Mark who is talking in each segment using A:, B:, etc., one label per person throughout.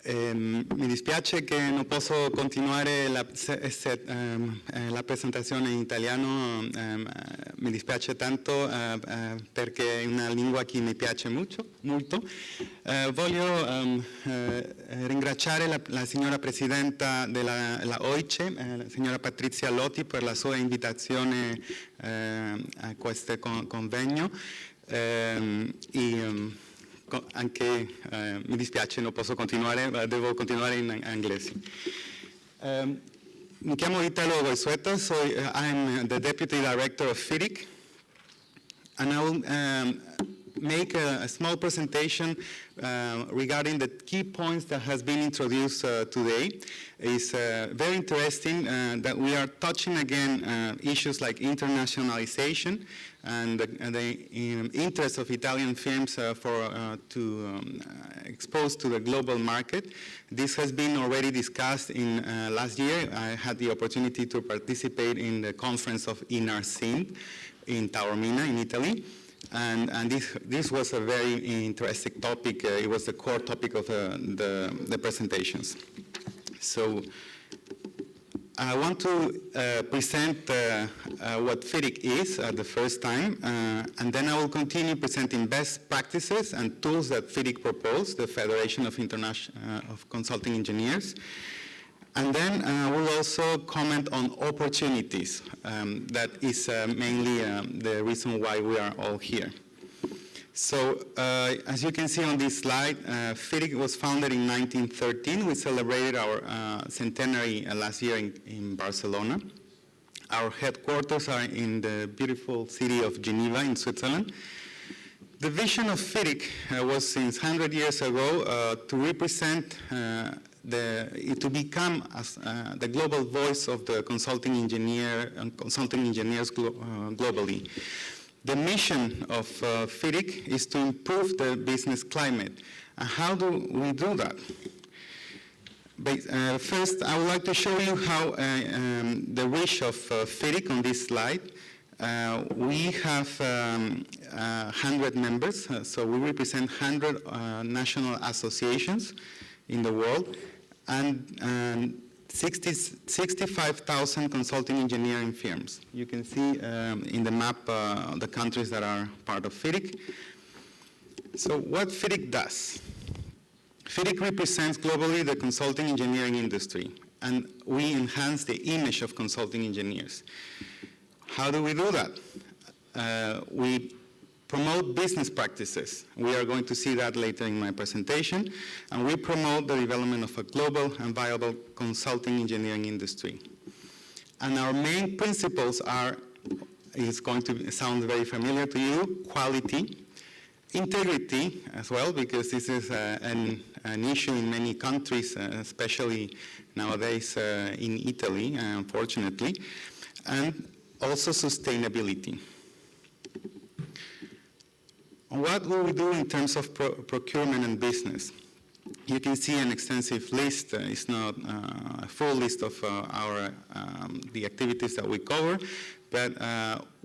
A: Mi dispiace che non posso continuare la presentazione in italiano, mi dispiace tanto perché è una lingua che mi piace molto. Voglio ringraziare la signora Presidenta della OICE, la signora Patrizia Lotti, per la sua invitazione a questo convegno. Anche mi dispiace, non posso continuare, devo continuare in inglese. Mi chiamo Italo Goyzueta, I'm the Deputy Director of FIDIC, and I will make a small presentation regarding the key points that has been introduced today. It's very interesting that we are touching again issues like internationalization and the interest of Italian firms to expose to the global market. This has been already discussed in last year. I had the opportunity to participate in the conference of INARSIN in Taormina in Italy. And this was a very interesting topic. It was the core topic of the presentations. So I want to present what FIDIC is at the first time, and then I will continue presenting best practices and tools that FIDIC proposed, the Federation of Consulting Engineers. And then we'll also comment on opportunities. That is mainly the reason why we are all here. So as you can see on this slide, FIDIC was founded in 1913. We celebrated our centenary last year in Barcelona. Our headquarters are in the beautiful city of Geneva in Switzerland. The vision of FIDIC was since 100 years ago to represent to become the global voice of the consulting engineers globally. The mission of FIDIC is to improve the business climate. And how do we do that? First, I would like to show you how the reach of FIDIC on this slide. We have 100 members, so we represent 100 national associations in the world, and 65,000 consulting engineering firms. You can see in the map the countries that are part of FIDIC. So what FIDIC does? FIDIC represents globally the consulting engineering industry, and we enhance the image of consulting engineers. How do we do that? We promote business practices. We are going to see that later in my presentation. And we promote the development of a global and viable consulting engineering industry. And our main principles are, it's going to sound very familiar to you, quality, integrity as well, because this is an issue in many countries, especially nowadays in Italy, unfortunately, and also sustainability. What will we do in terms of procurement and business? You can see an extensive list. It's not a full list of the activities that we cover, but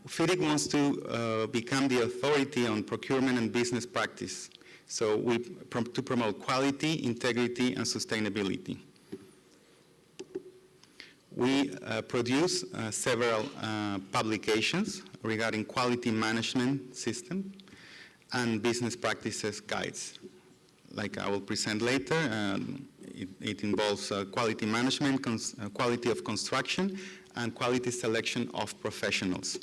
A: FIDIC wants to become the authority on procurement and business practice. So to promote quality, integrity, and sustainability. We produce several publications regarding quality management system and business practices guides. Like I will present later, it involves quality management, quality of construction, and quality selection of professionals.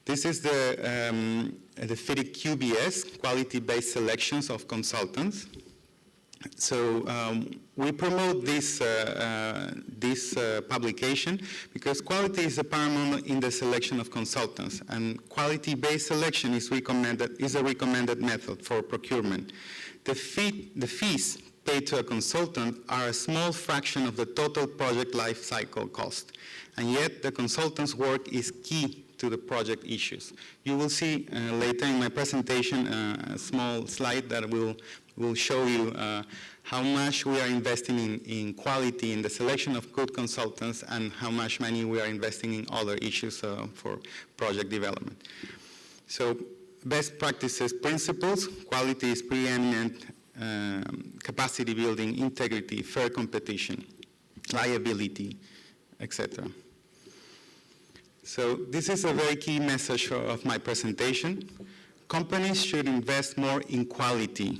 A: This is the FIDIC QBS, quality-based selections of consultants. So we promote this publication because quality is a paramount in the selection of consultants, and quality-based selection is a recommended method for procurement. The fees paid to a consultant are a small fraction of the total project life cycle cost, and yet the consultant's work is key to the project issues. You will see later in my presentation a small slide that will show you how much we are investing in quality in the selection of good consultants and how much money we are investing in other issues for project development. So best practices principles, quality is preeminent capacity building, integrity, fair competition, liability, etc. So this is a very key message of my presentation. Companies should invest more in quality.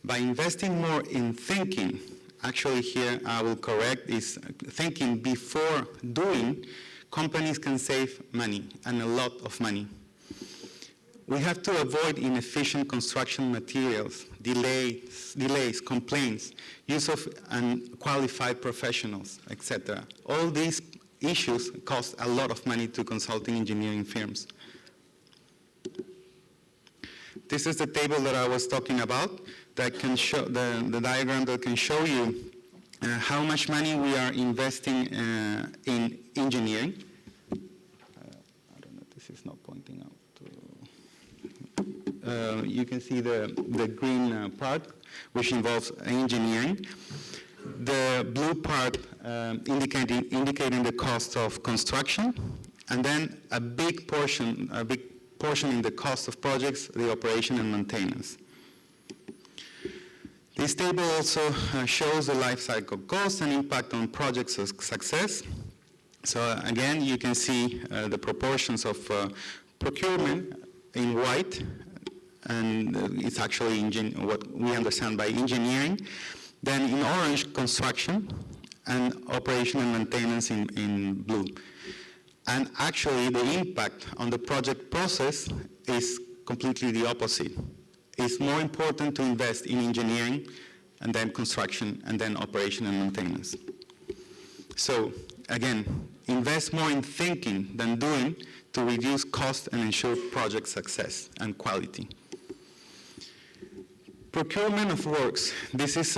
A: By investing more in thinking, actually here I will correct, is thinking before doing, companies can save money, and a lot of money. We have to avoid inefficient construction materials, delays, complaints, use of unqualified professionals, etc. All these issues cost a lot of money to consulting engineering firms. This is the table that I was talking about, that can show the diagram that can show you how much money we are investing in engineering. I don't know, this is not pointing out. You can see the green part, which involves engineering. The blue part indicating the cost of construction, and then a big portion in the cost of projects, the operation and maintenance. This table also shows the life cycle cost and impact on project success. So again, you can see the proportions of procurement in white, and it's actually what we understand by engineering. Then in orange, construction, and operation and maintenance in blue. And actually, the impact on the project process is completely the opposite. It's more important to invest in engineering, and then construction, and then operation and maintenance. So, again, invest more in thinking than doing to reduce cost and ensure project success and quality. Procurement of works. This is,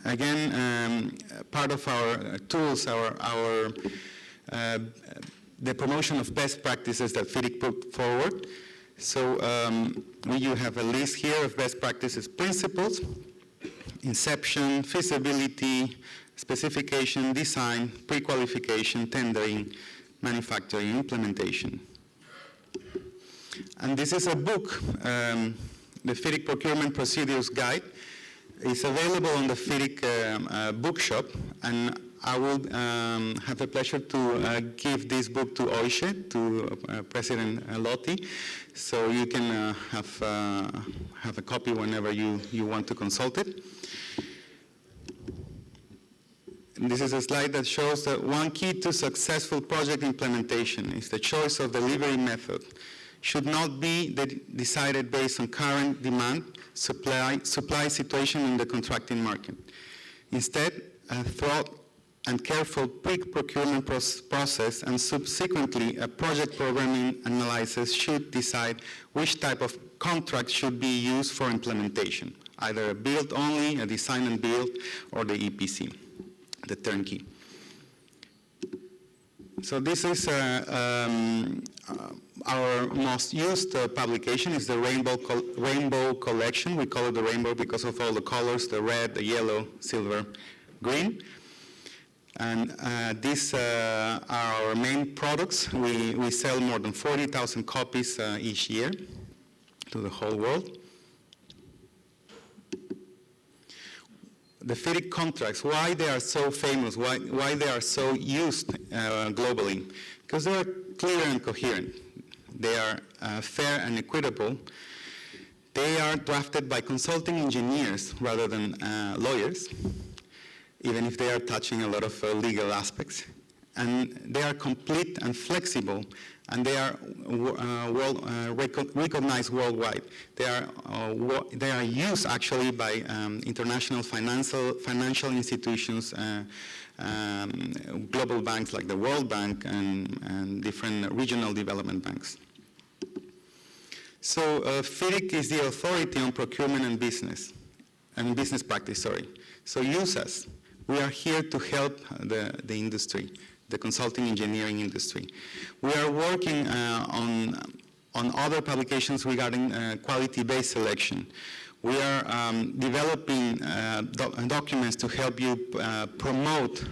A: again, part of our tools, the promotion of best practices that FIDIC put forward. So you have a list here of best practices principles: inception, feasibility, specification, design, pre-qualification, tendering, manufacturing, implementation. And this is a book, the FIDIC Procurement Procedures Guide. It's available on the FIDIC bookshop, and I will have the pleasure to give this book to OICE, to President Lotti, so you can have a copy whenever you want to consult it. And this is a slide that shows that one key to successful project implementation is the choice of delivery method. Should not be decided based on current demand, supply situation in the contracting market. Instead, a thought and careful pre-procurement process and subsequently a project programming analysis should decide which type of contract should be used for implementation, either a build only, a design and build, or the EPC, the turnkey. So this is our most used publication is the Rainbow Collection. We call it the Rainbow because of all the colors, the red, the yellow, silver, green. And these are our main products. We sell more than 40,000 copies each year to the whole world. The FIDIC contracts, why they are so famous, why they are so used globally? Because they are clear and coherent. They are fair and equitable. They are drafted by consulting engineers rather than lawyers, even if they are touching a lot of legal aspects. And they are complete and flexible, and they are recognized worldwide. They are used actually by international financial institutions, global banks like the World Bank and different regional development banks. So FIDIC is the authority on procurement and business practice, sorry. So use us. We are here to help the industry, the consulting engineering industry. We are working on other publications regarding quality-based selection. We are developing documents to help you promote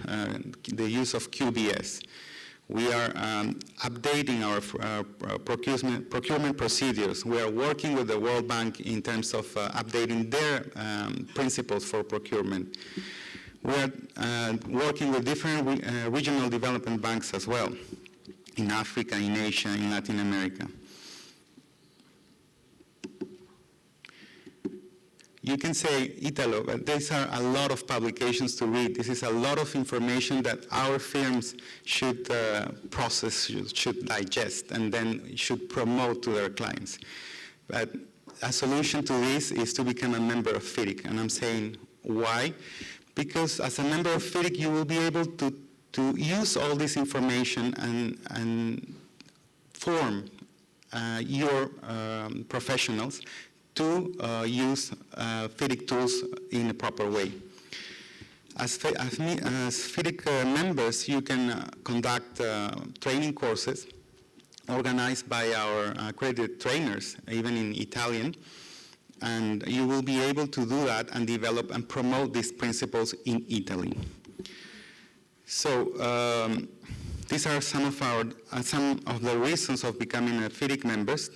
A: the use of QBS. We are updating our procurement procedures. We are working with the World Bank in terms of updating their principles for procurement. We are working with different regional development banks as well, in Africa, in Asia, in Latin America. You can say, Italo, but these are a lot of publications to read. This is a lot of information that our firms should process, should digest, and then should promote to their clients. But a solution to this is to become a member of FIDIC, and I'm saying why? Because as a member of FIDIC, you will be able to use all this information and form your professionals to use FIDIC tools in a proper way. As FIDIC members, you can conduct training courses organized by our accredited trainers, even in Italian, and you will be able to do that and develop and promote these principles in Italy. So these are some of the reasons of becoming a FIDIC members.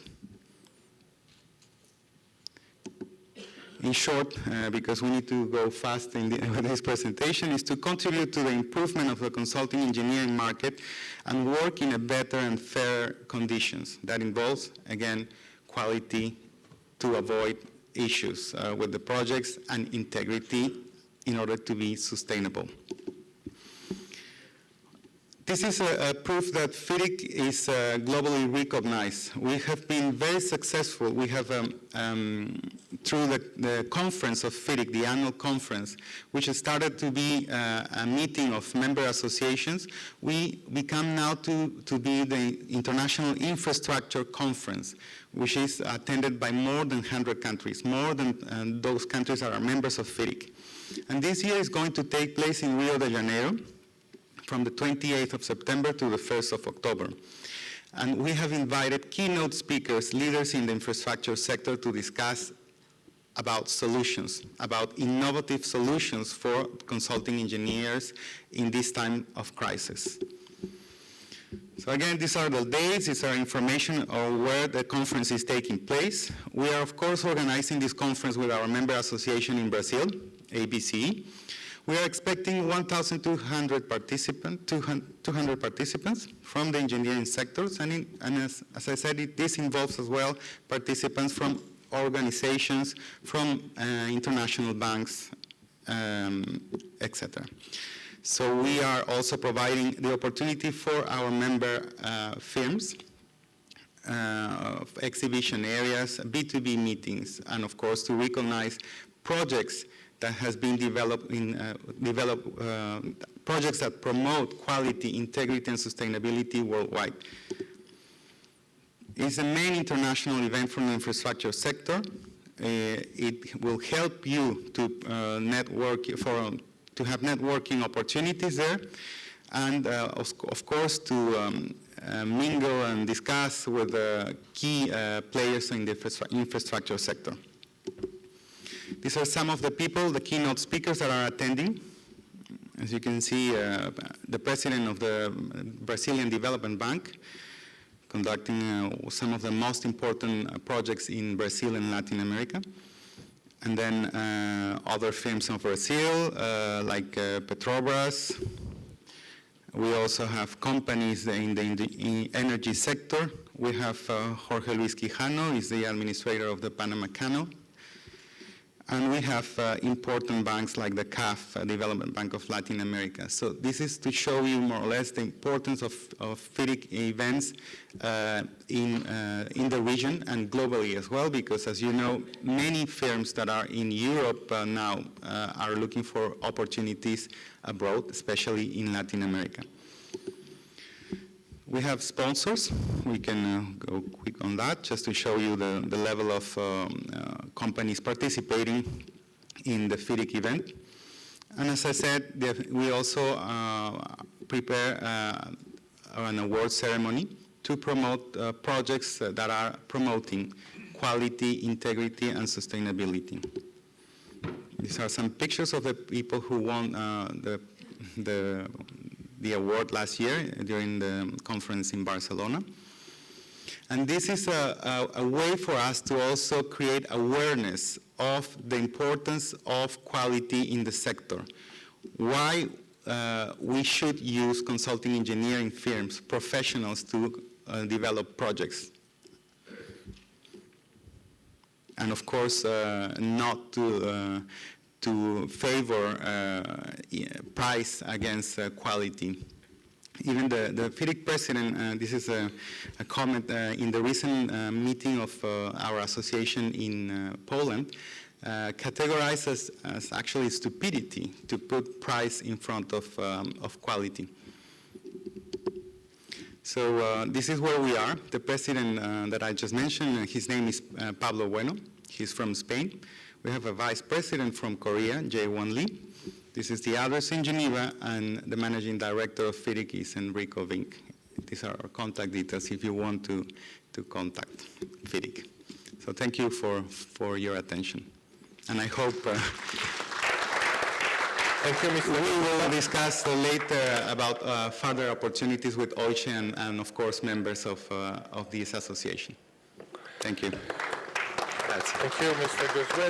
A: In short, because we need to go fast in this presentation, is to contribute to the improvement of the consulting engineering market and work in a better and fairer conditions. That involves, again, quality to avoid issues with the projects and integrity in order to be sustainable. This is a proof that FIDIC is globally recognized. We have been very successful. We have, through the conference of FIDIC, the annual conference, which has started to be a meeting of member associations, we become now to be the International Infrastructure Conference, which is attended by more than 100 countries, more than those countries that are members of FIDIC. And this year is going to take place in Rio de Janeiro, from the 28th of September to the 1st of October. And we have invited keynote speakers, leaders in the infrastructure sector to discuss about solutions, about innovative solutions for consulting engineers in this time of crisis. So again, these are the dates, these are information on where the conference is taking place. We are, of course, organizing this conference with our member association in Brazil, ABCE. We are expecting 1,200 participants from the engineering sectors, and as I said, this involves as well participants from organizations, from international banks, etc. So we are also providing the opportunity for our member firms, exhibition areas, B2B meetings, and of course to recognize projects that has been developed projects that promote quality, integrity, and sustainability worldwide. It's a main international event from the infrastructure sector. It will help you to to have networking opportunities there, and of course to mingle and discuss with the key players in the infrastructure sector. These are some of the people, the keynote speakers that are attending. As you can see, the president of the Brazilian Development Bank, conducting some of the most important projects in Brazil and Latin America. And then other firms of Brazil, like Petrobras. We also have companies in the energy sector. We have Jorge Luis Quijano, is the administrator of the Panama Canal. And we have important banks like the CAF, Development Bank of Latin America. So this is to show you more or less the importance of FIDIC events in the region and globally as well, because as you know, many firms that are in Europe now are looking for opportunities abroad, especially in Latin America. We have sponsors. We can go quick on that just to show you the level of companies participating in the FIDIC event. And as I said, we also prepare an award ceremony to promote projects that are promoting quality, integrity, and sustainability. These are some pictures of the people who won the the award last year during the conference in Barcelona. And this is a way for us to also create awareness of the importance of quality in the sector. Why we should use consulting engineering firms, professionals, to develop projects. And of course, not to favor price against quality. Even the FIDIC president, this is a comment in the recent meeting of our association in Poland, categorized as actually stupidity to put price in front of quality. So this is where we are. The president that I just mentioned, his name is Pablo Bueno. He's from Spain. We have a vice president from Korea, Jae-won Lee. This is the address in Geneva, and the managing director of FIDIC is Enrico Vink. These are our contact details if you want to contact FIDIC. So thank you for your attention. And I hope
B: Thank you, Mr.
A: we will discuss later about further opportunities with OICE and of course, members of this association. Thank you.
B: Thank you, Mr. Goyzueta.